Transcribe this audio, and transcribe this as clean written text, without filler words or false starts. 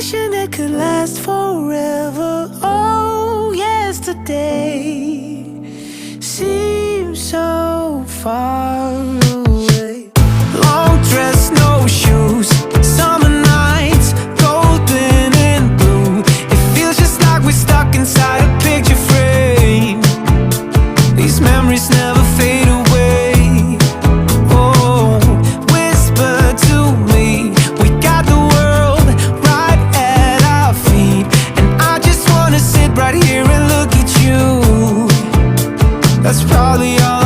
passion that could last forever. Oh, yesterday seems so far away. Long dress, no shoes, summer nights, golden and blue. It feels just like we're stuck inside a picture frame. These memories never fade away. Oh, whisper to me, we got the world right at our feet, and I just wanna sit right here and look at you. That's probably all